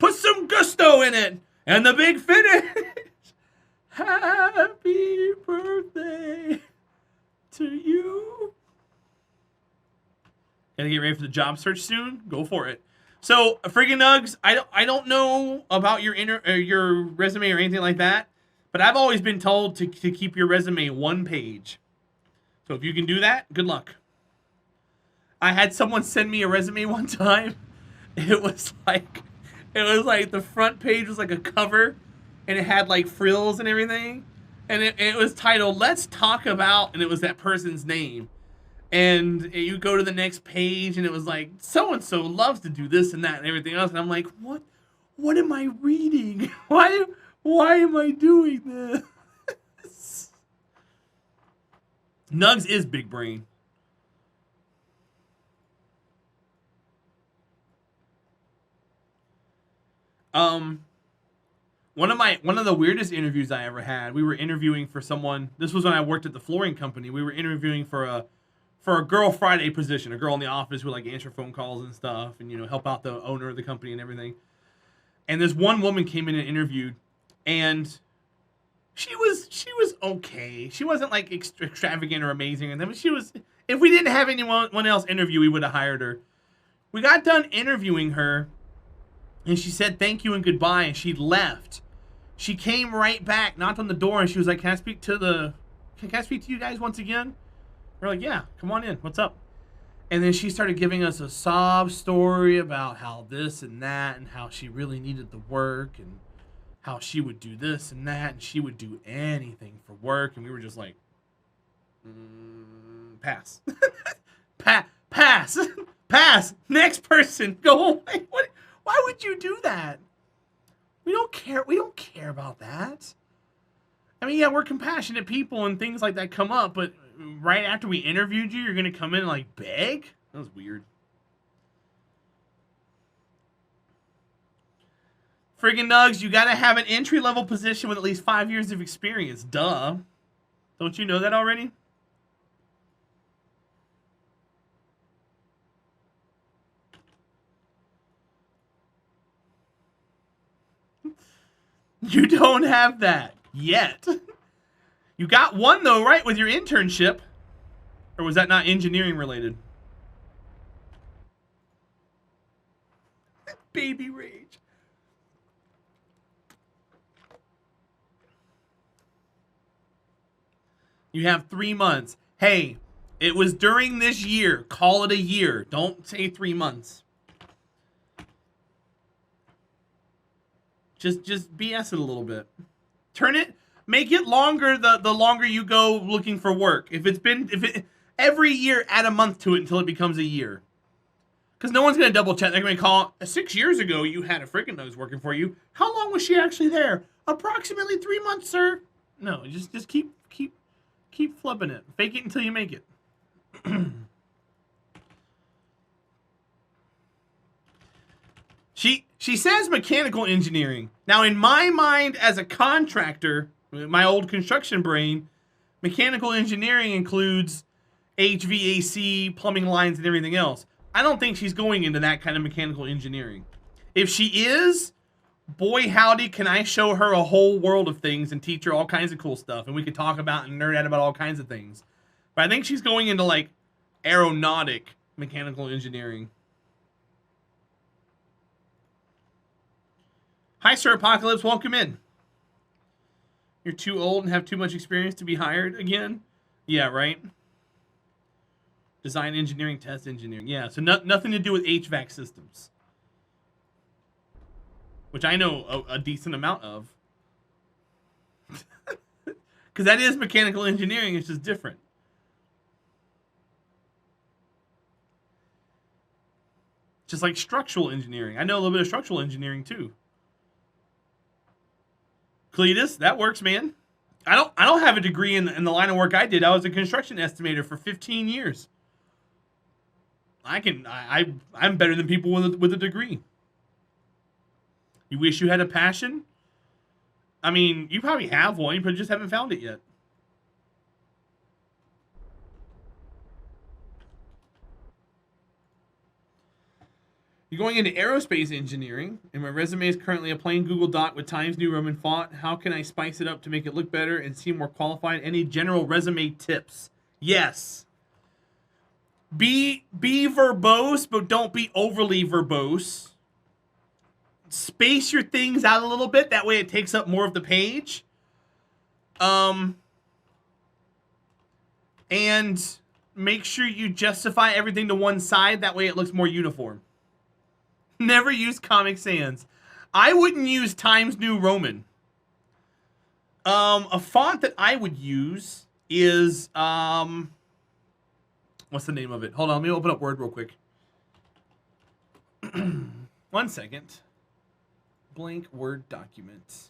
Put some gusto in it. And the big finish. Happy birthday to you. Gotta get ready for the job search soon. Go for it. So, friggin' Nugs, I don't know about your resume or anything like that, but I've always been told to keep your resume one page. So if you can do that, good luck. I had someone send me a resume one time. It was like the front page was like a cover, and it had like frills and everything, and it was titled "Let's Talk About," and it was that person's name. And you go to the next page, and it was like, so-and-so loves to do this and that and everything else. And I'm like, what am I reading? Why am I doing this? Nugs is big brain. One of the weirdest interviews I ever had, we were interviewing for someone. This was when I worked at the flooring company. We were interviewing for a Girl Friday position, a girl in the office who would like answer phone calls and stuff, and help out the owner of the company and everything. And this one woman came in and interviewed, and she was okay. She wasn't like extravagant or amazing, and then she was. If we didn't have anyone else interview, we would have hired her. We got done interviewing her, and she said thank you and goodbye, and she left. She came right back, knocked on the door, and she was like, "Can I speak to you guys once again?" We're like, "Yeah, come on in. What's up?" And then she started giving us a sob story about how this and that, and how she really needed the work, and how she would do this and that, and she would do anything for work. And we were just like, pass. Pass. Pass. Next person. Go away. Why would you do that? We don't care. We don't care about that. I mean, yeah, we're compassionate people and things like that come up, but right after we interviewed you, you're going to come in and like beg? That was weird. Friggin' Nugs, you got to have an entry-level position with at least 5 years of experience. Duh. Don't you know that already? You don't have that yet. You got one, though, right, with your internship. Or was that not engineering related? Baby rage. You have 3 months. Hey, it was during this year. Call it a year. Don't say 3 months. Just BS it a little bit. Make it longer the longer you go looking for work. Every year, add a month to it until it becomes a year. Because no one's going to double check. They're going to call, 6 years ago, you had a freaking nose working for you. How long was she actually there? Approximately 3 months, sir. No, just keep flipping it. Fake it until you make it. She says mechanical engineering. Now, in my mind as a contractor, my old construction brain, mechanical engineering includes HVAC, plumbing lines, and everything else. I don't think she's going into that kind of mechanical engineering. If she is, boy howdy, can I show her a whole world of things and teach her all kinds of cool stuff, and we could talk about and nerd out about all kinds of things. But I think she's going into like aeronautic mechanical engineering. Hi, Sir Apocalypse. Welcome in. You're too old and have too much experience to be hired again? Yeah, right? Design engineering, test engineering. Yeah, so nothing to do with HVAC systems. Which I know a decent amount of. Because that is mechanical engineering. It's just different. Just like structural engineering. I know a little bit of structural engineering too. Cletus, that works, man. I don't have a degree in the line of work I did. I was a construction estimator for 15 years. I'm better than people with a degree. You wish you had a passion? I mean, you probably have one, but just haven't found it yet. You're going into aerospace engineering, and my resume is currently a plain Google Doc with Times New Roman font. How can I spice it up to make it look better and seem more qualified? Any general resume tips? Yes. Be verbose, but don't be overly verbose. Space your things out a little bit. That way it takes up more of the page. And make sure you justify everything to one side. That way it looks more uniform. Never use Comic Sans. I wouldn't use Times New Roman. A font that I would use is what's the name of it? Hold on, let me open up Word real quick. 1 second. Blank Word document.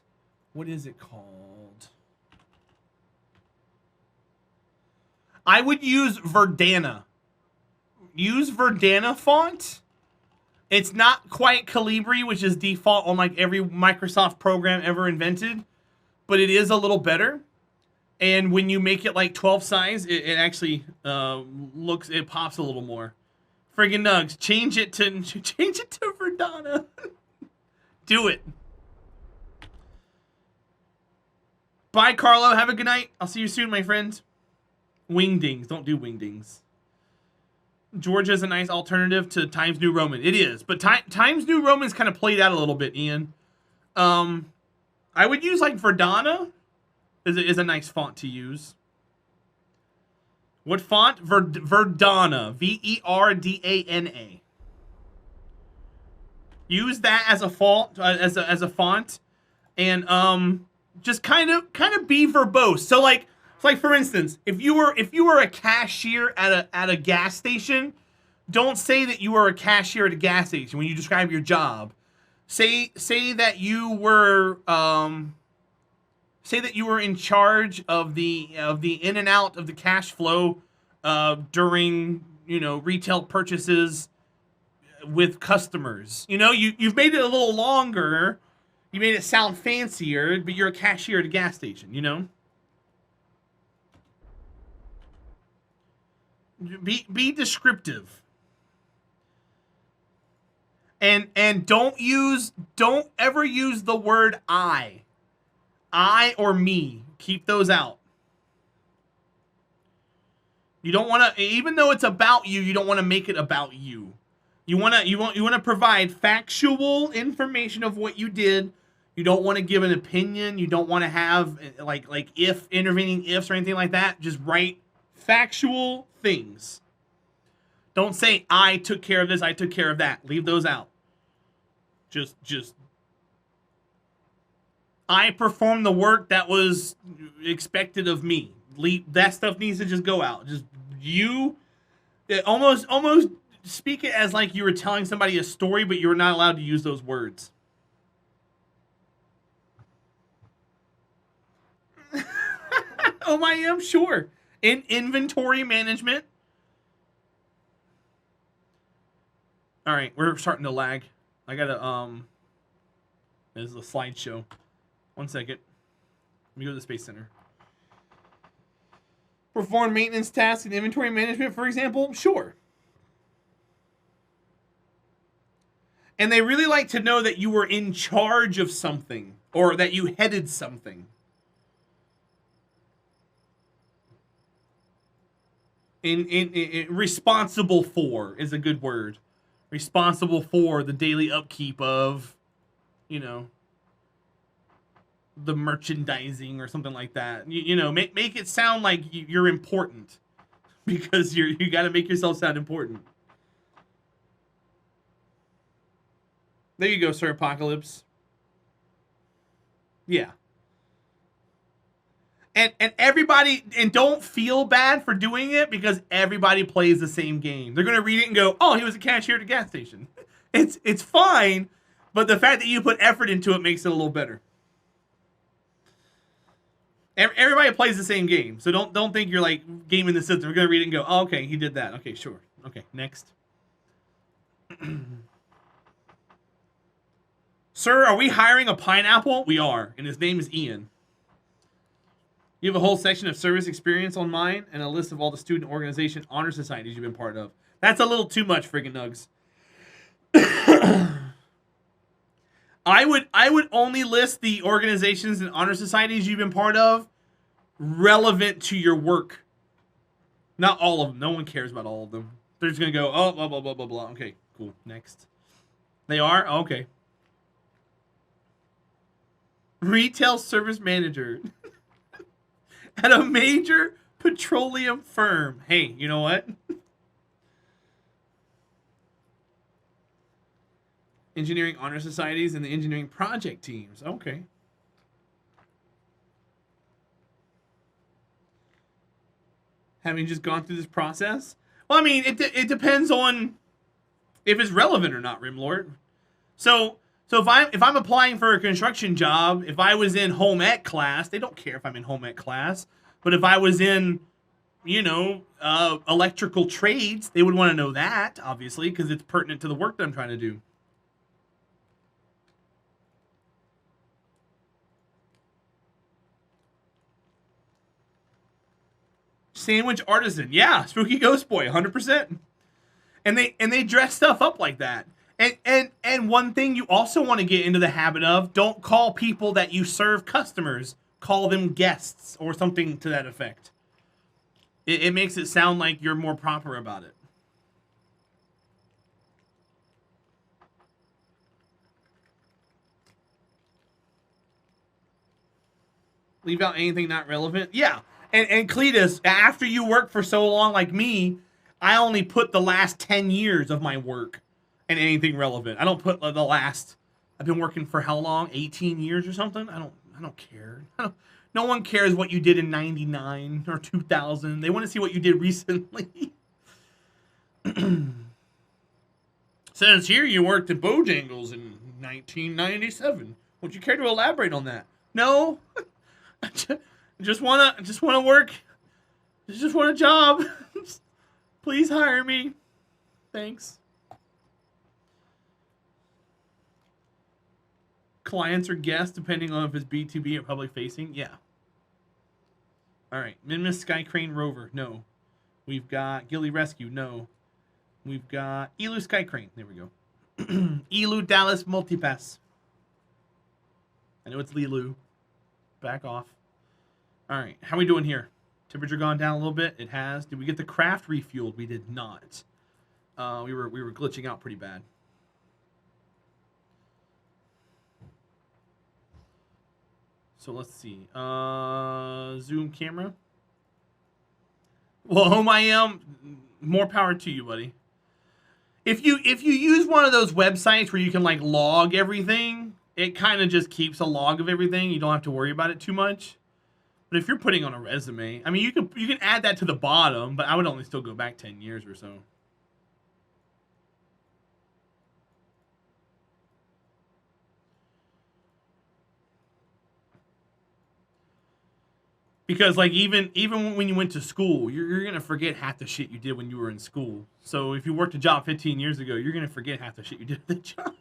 What is it called? I would use Verdana. Use Verdana font. It's not quite Calibri, which is default on like every Microsoft program ever invented, but it is a little better. And when you make it like 12 size, it actually it pops a little more. Friggin' Nugs, change it to Verdana. Do it. Bye, Carlo. Have a good night. I'll see you soon, my friend. Wingdings. Don't do wingdings. Georgia is a nice alternative to Times New Roman. It is, but Times New Roman's kind of played out a little bit, Ian. I would use like Verdana is a nice font to use. What font? Verdana. Verdana. Use that as a font, as a font, and just kind of be verbose. So like for instance, if you were a cashier at a gas station, don't say that you were a cashier at a gas station when you describe your job. Say that you were in charge of the in and out of the cash flow during retail purchases with customers. You've made it a little longer. You made it sound fancier, but you're a cashier at a gas station. Be descriptive. And don't ever use the word I or me. Keep those out. You don't want to, even though it's about you, you don't want to make it about you. You want to provide factual information of what you did. You don't want to give an opinion. You don't want to have like intervening ifs or anything like that. Just write factual things. Don't say I took care of this, I took care of that. Leave those out. Just I performed the work that was expected of me. That stuff needs to just go out. Just almost speak it as like you were telling somebody a story, but you're not allowed to use those words. Oh, I am sure. In inventory management. All right, we're starting to lag. I gotta this is a slideshow. 1 second. Let me go to the Space Center. Perform maintenance tasks in inventory management, for example? Sure. And they really like to know that you were in charge of something or that you headed something. In responsible for is a good word. Responsible for the daily upkeep of, the merchandising or something like that. Make it sound like you're important, because you got to make yourself sound important. There you go, Sir Apocalypse. Yeah. And everybody, and don't feel bad for doing it, because everybody plays the same game. They're gonna read it and go, "Oh, he was a cashier at a gas station." It's fine, but the fact that you put effort into it makes it a little better. Everybody plays the same game, so don't think you're like gaming the system. We're gonna read it and go, "Oh, okay, he did that. Okay, sure. Okay, next." Sir, are we hiring a pineapple? We are, and his name is Ian. You have a whole section of service experience on mine and a list of all the student organization honor societies you've been part of. That's a little too much, friggin' Nugs. I would only list the organizations and honor societies you've been part of relevant to your work. Not all of them. No one cares about all of them. They're just gonna go, oh, blah blah blah blah blah. Okay, cool. Next. They are? Okay. Retail service manager at a major petroleum firm. Hey, you know what? Engineering honor societies and the engineering project teams. Okay. Having just gone through this process? Well, I mean, it depends on if it's relevant or not, Rimlord. So if I'm applying for a construction job, if I was in home ec class, they don't care if I'm in home ec class. But if I was in, electrical trades, they would want to know that, obviously, because it's pertinent to the work that I'm trying to do. Sandwich artisan, yeah, spooky ghost boy, 100%. And they dress stuff up like that. And one thing you also want to get into the habit of, don't call people that you serve customers. Call them guests or something to that effect. It makes it sound like you're more proper about it. Leave out anything not relevant? Yeah. And Cletus, after you work for so long like me, I only put the last 10 years of my work and anything relevant. I don't put the last, I've been working for how long? 18 years or something? I don't care. No one cares what you did in 99 or 2000. They want to see what you did recently. Says here you worked at Bojangles in 1997. Would you care to elaborate on that? No. Just wanna work. Just want a job. Please hire me. Thanks. Clients or guests, depending on if it's B2B or public facing. Yeah. All right. Minmus Sky Crane Rover. No. We've got Gilly Rescue. No. We've got Elu Sky Crane. There we go. Elu Dallas Multipass. I know it's Lilu. Back off. All right. How are we doing here? Temperature gone down a little bit. It has. Did we get the craft refueled? We did not. We were glitching out pretty bad. So let's see. Zoom camera. Well, home I am. More power to you, buddy. If you use one of those websites where you can like log everything, it kind of just keeps a log of everything. You don't have to worry about it too much. But if you're putting on a resume, I mean, you can add that to the bottom, but I would only still go back 10 years or so. Because like even when you went to school, you're gonna forget half the shit you did when you were in school. So if you worked a job 15 years ago, you're gonna forget half the shit you did at the job.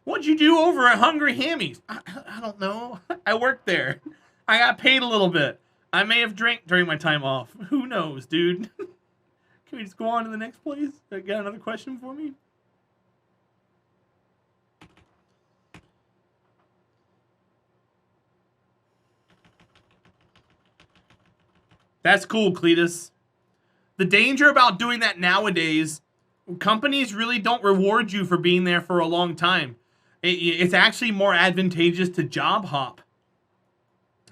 What'd you do over at Hungry Hammy's? I don't know. I worked there. I got paid a little bit. I may have drank during my time off. Who knows, dude? Can we just go on to the next place? Got another question for me? That's cool, Cletus. The danger about doing that nowadays, companies really don't reward you for being there for a long time. It's actually more advantageous to job hop.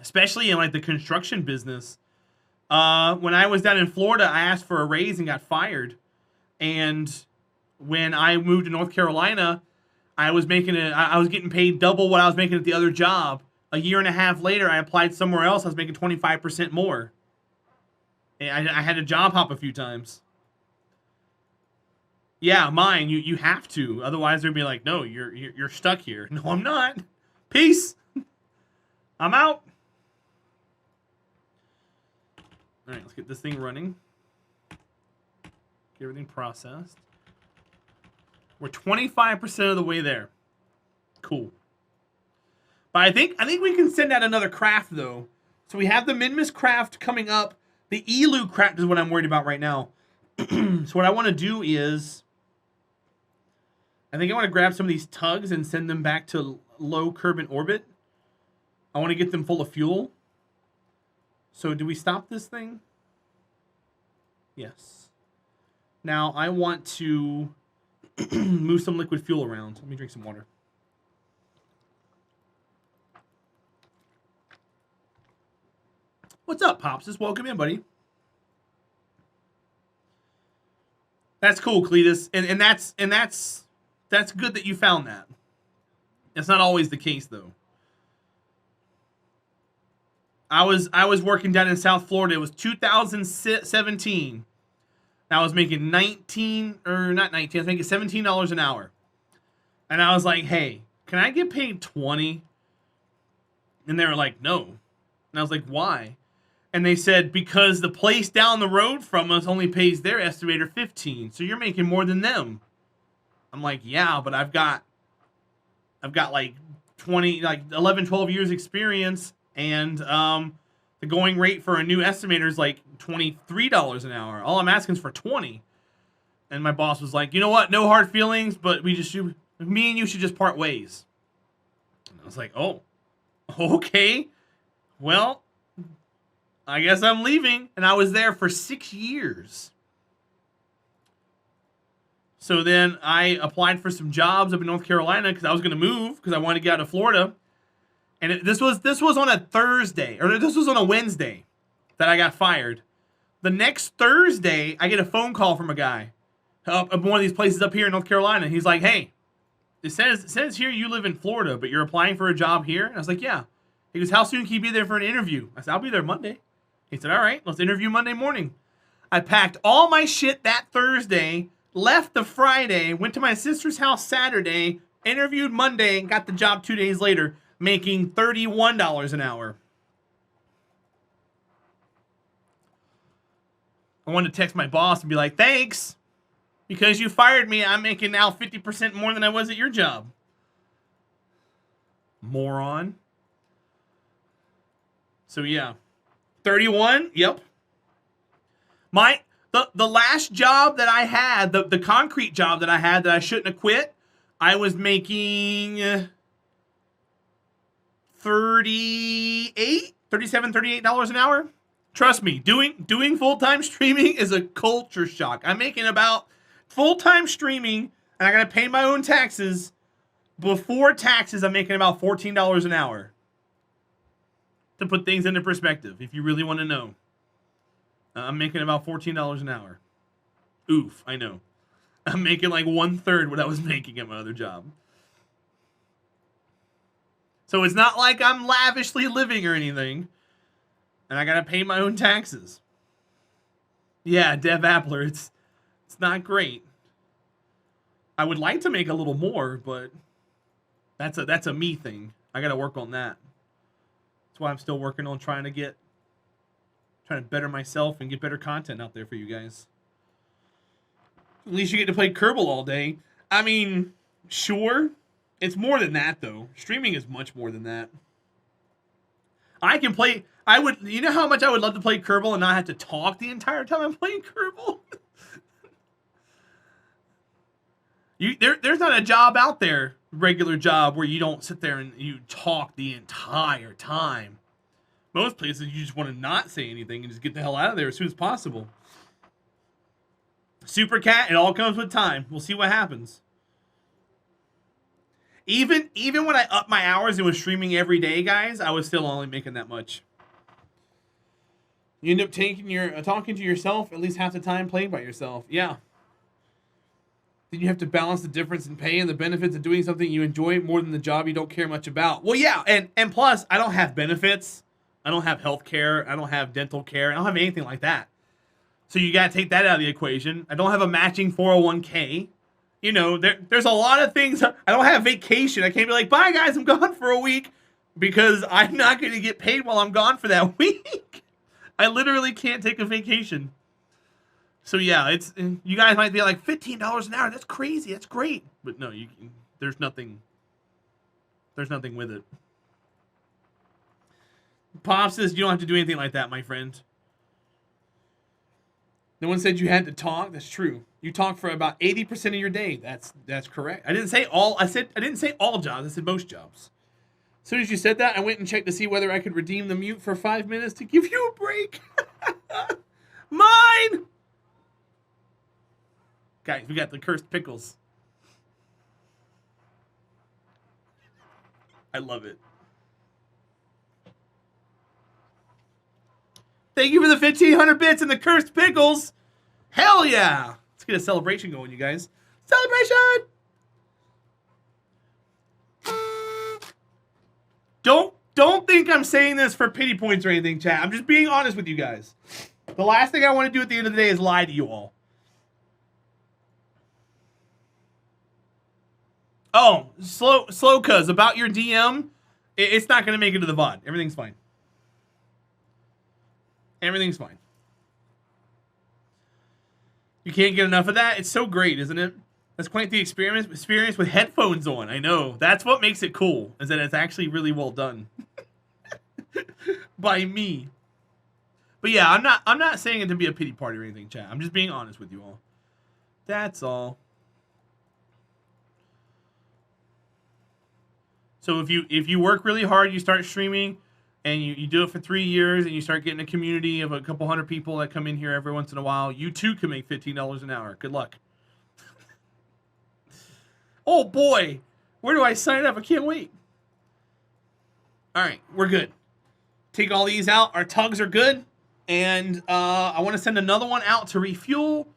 Especially in like the construction business. When I was down in Florida, I asked for a raise and got fired. And when I moved to North Carolina, I was getting paid double what I was making at the other job. A year and a half later, I applied somewhere else. I was making 25% more. And I had to job hop a few times. Yeah, mine. You have to. Otherwise, they'd be like, no, you're stuck here. No, I'm not. Peace. I'm out. All right, let's get this thing running. Get everything processed. We're 25% of the way there. Cool. But I think we can send out another craft though. So we have the Minmus craft coming up. The Elu craft is what I'm worried about right now. So what I want to do is I think I want to grab some of these tugs and send them back to low Kerbal orbit. I want to get them full of fuel. So do we stop this thing? Yes. Now I want to move some liquid fuel around. Let me drink some water. What's up, Pops? Just welcome in, buddy. That's cool, Cletus. And that's good that you found that. That's not always the case though. I was working down in South Florida. It was 2017. I was making not 19, I was making $17 an hour. And I was like, hey, can I get paid 20? And they were like, no. And I was like, why? And they said, because the place down the road from us only pays their estimator 15. So you're making more than them. I'm like, yeah, but I've got like 11, 12 years experience. And the going rate for a new estimator is like $23 an hour. All I'm asking is for 20. And my boss was like, you know what? No hard feelings, but me and you should just part ways. And I was like, oh, okay. Well, I guess I'm leaving. And I was there for 6 years. So then I applied for some jobs up in North Carolina because I was going to move because I wanted to get out of Florida. And this was on a Thursday, or this was on a Wednesday that I got fired. The next Thursday, I get a phone call from a guy up at one of these places up here in North Carolina. He's like, hey, it says here you live in Florida, but you're applying for a job here? And I was like, yeah. He goes, how soon can you be there for an interview? I said, I'll be there Monday. He said, all right, let's interview Monday morning. I packed all my shit that Thursday, left the Friday, went to my sister's house Saturday, interviewed Monday, and got the job 2 days later, making $31 an hour. I wanted to text my boss and be like, thanks, because you fired me. I'm making now 50% more than I was at your job. Moron. So yeah, 31. Yep. The last job that I had, the concrete job that I had that I shouldn't have quit, I was making $38 an hour. Trust me, doing full-time streaming is a culture shock. I'm making about full-time streaming, and I gotta pay my own taxes. Before taxes, I'm making about $14 an hour. To put things into perspective, if you really want to know. I'm making about $14 an hour. Oof, I know. I'm making like 1/3 what I was making at my other job. So it's not like I'm lavishly living or anything. And I gotta pay my own taxes. Yeah, Dev Appler, it's not great. I would like to make a little more, but that's a me thing. I gotta work on that. That's why I'm still working on trying to better myself and get better content out there for you guys. At least you get to play Kerbal all day. I mean, sure. It's more than that, though. Streaming is much more than that. I can play... You know how much I would love to play Kerbal and not have to talk the entire time I'm playing Kerbal? There's not a job out there, regular job, where you don't sit there and you talk the entire time. Most places, you just want to not say anything and just get the hell out of there as soon as possible. Super Cat, it all comes with time. We'll see what happens. Even when I upped my hours and was streaming every day, guys, I was still only making that much. You end up talking to yourself at least half the time, playing by yourself. Yeah. Then you have to balance the difference in pay and the benefits of doing something you enjoy more than the job you don't care much about. Well, yeah, and plus, I don't have benefits. I don't have health care. I don't have dental care. I don't have anything like that. So you got to take that out of the equation. I don't have a matching 401k. You know, there's a lot of things. I don't have vacation. I can't be like, bye, guys, I'm gone for a week because I'm not going to get paid while I'm gone for that week. I literally can't take a vacation. So yeah, you guys might be like $15 an hour. That's crazy. That's great. But no, there's nothing with it. Pop says you don't have to do anything like that, my friend. No one said you had to talk. That's true. You talk for about 80% of your day. That's correct. I didn't say all. I didn't say all jobs. I said most jobs. As soon as you said that, I went and checked to see whether I could redeem the mute for 5 minutes to give you a break. Mine! Guys, we got the cursed pickles. I love it. Thank you for the 1,500 bits and the cursed pickles. Hell yeah! Let's get a celebration going, you guys. Celebration! Don't think I'm saying this for pity points or anything, chat. I'm just being honest with you guys. The last thing I want to do at the end of the day is lie to you all. Oh, slow cuz about your DM, it's not going to make it to the VOD. Everything's fine. Everything's fine. You can't get enough of that? It's so great, isn't it? That's quite the experience with headphones on. I know. That's what makes it cool, is that it's actually really well done. By me. But yeah, I'm not saying it to be a pity party or anything, chat. I'm just being honest with you all. That's all. So if you work really hard, you start streaming, and you do it for 3 years, and you start getting a community of a couple hundred people that come in here every once in a while, you too can make $15 an hour. Good luck. Oh boy, where do I sign up? I can't wait. All right, we're good. Take all these out. Our tugs are good. And I want to send another one out to refuel.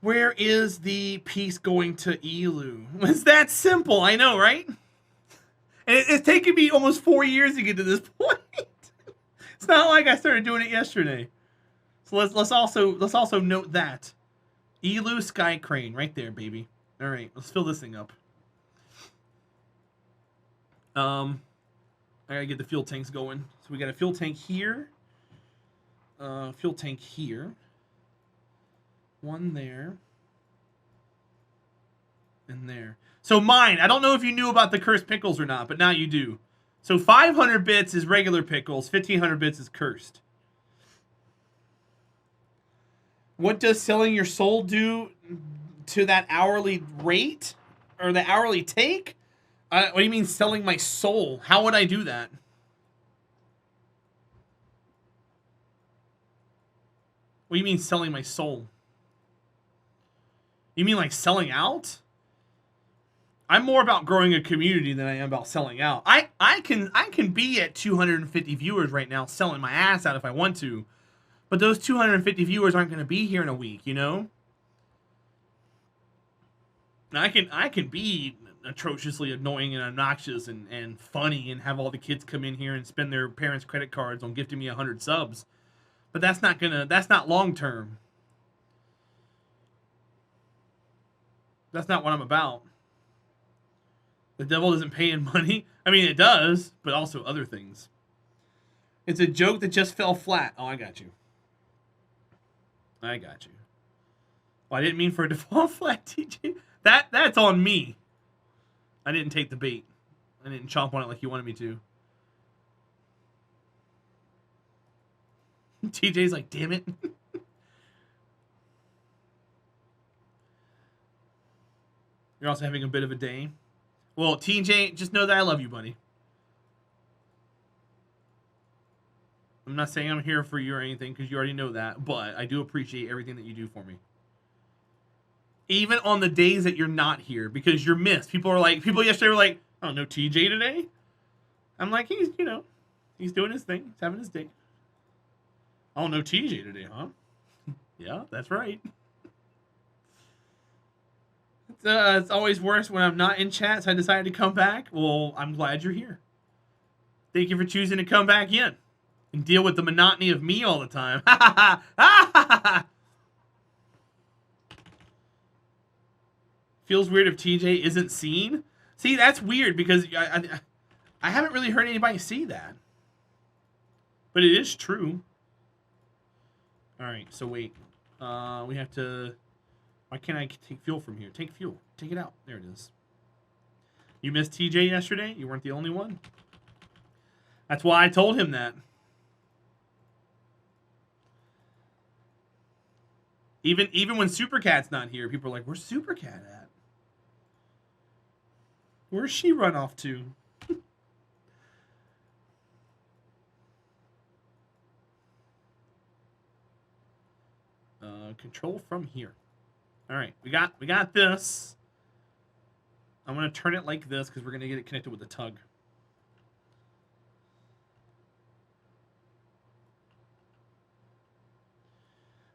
Where is the piece going to Elu? It's that simple. I know, right? And it's taken me almost 4 years to get to this point. It's not like I started doing it yesterday. So let's also note that. Elu Sky Crane right there, baby. All right, let's fill this thing up. I gotta get the fuel tanks going. So we got a fuel tank here. Fuel tank here. One there. And there. So mine, I don't know if you knew about the cursed pickles or not, but now you do. So 500 bits is regular pickles, 1,500 bits is cursed. What does selling your soul do to that hourly rate? Or the hourly take? What do you mean selling my soul? How would I do that? What do you mean selling my soul? You mean like selling out? I'm more about growing a community than I am about selling out. I can be at 250 viewers right now selling my ass out if I want to. But those 250 viewers aren't going to be here in a week, you know? I can be atrociously annoying and obnoxious and funny and have all the kids come in here and spend their parents' credit cards on gifting me 100 subs. But that's not long term. That's not what I'm about. The devil isn't paying money. I mean, it does, but also other things. It's a joke that just fell flat. Oh, I got you. I got you. Well, I didn't mean for it to fall flat, TJ. That's on me. I didn't take the bait. I didn't chomp on it like you wanted me to. TJ's like, damn it. You're also having a bit of a day. Well, TJ, just know that I love you, buddy. I'm not saying I'm here for you or anything, because you already know that, but I do appreciate everything that you do for me. Even on the days that you're not here, because you're missed. People yesterday were like, oh, no TJ today? I'm like, he's doing his thing. He's having his day. Oh, no TJ today, huh? Yeah, that's right. It's always worse when I'm not in chat, so I decided to come back. Well, I'm glad you're here. Thank you for choosing to come back in and deal with the monotony of me all the time. Feels weird if TJ isn't seen. See, that's weird because I haven't really heard anybody say that. But it is true. All right, so wait. We have to... Why can't I take fuel from here? Take fuel. Take it out. There it is. You missed TJ yesterday? You weren't the only one. That's why I told him that. Even when Supercat's not here, people are like, "Where's Supercat at? Where's she run off to?" Control from here. All right, we got this. I'm gonna turn it like this because we're gonna get it connected with the tug.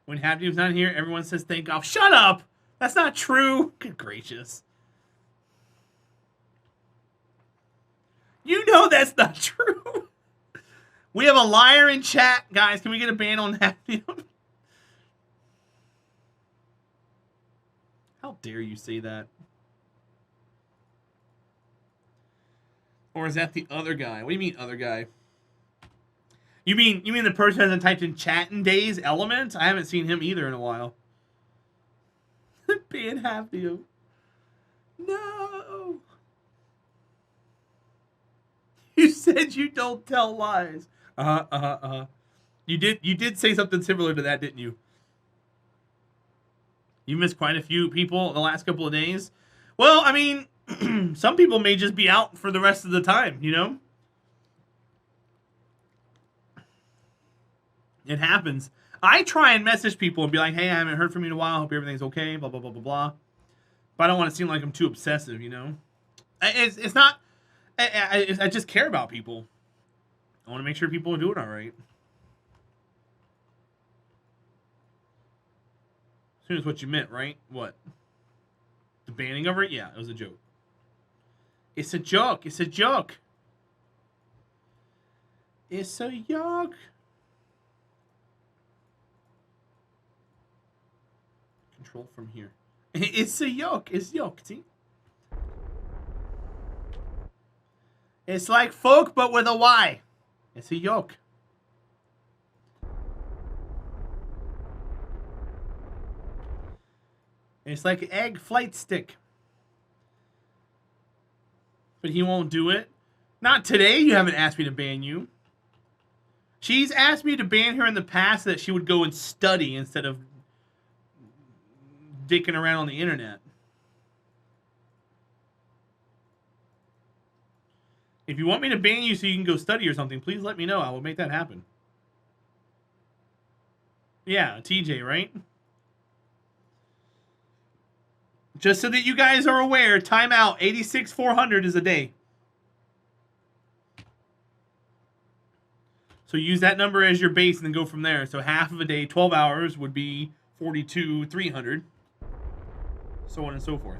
When Happy's not here, everyone says thank God. Shut up! That's not true. Good gracious. You know that's not true. We have a liar in chat, guys. Can we get a ban on Happy? How dare you say that? Or is that the other guy? What do you mean, other guy? You mean the person hasn't typed in chat in days? Element? I haven't seen him either in a while. Ban Happy. No. You said you don't tell lies. You did say something similar to that, didn't you? You missed quite a few people the last couple of days. Well, I mean, some people may just be out for the rest of the time, you know? It happens. I try and message people and be like, hey, I haven't heard from you in a while. Hope everything's okay, blah, blah, blah, blah, blah. But I don't want to seem like I'm too obsessive, you know? It's not... I just care about people. I want to make sure people are doing all right. As soon as what you meant, right? What? The banning of it? Yeah, it was a joke. It's a joke. It's a joke. It's a joke. Control from here. It's a yoke. It's yoke, see? It's like folk, but with a Y. It's a yoke. It's like egg flight stick. But he won't do it. Not today. You haven't asked me to ban you. She's asked me to ban her in the past so that she would go and study instead of dicking around on the internet. If you want me to ban you so you can go study or something, please let me know. I will make that happen. Yeah, TJ, right? Just so that you guys are aware, timeout 86,400 is a day. So use that number as your base and then go from there. So half of a day, 12 hours, would be 42,300. So on and so forth.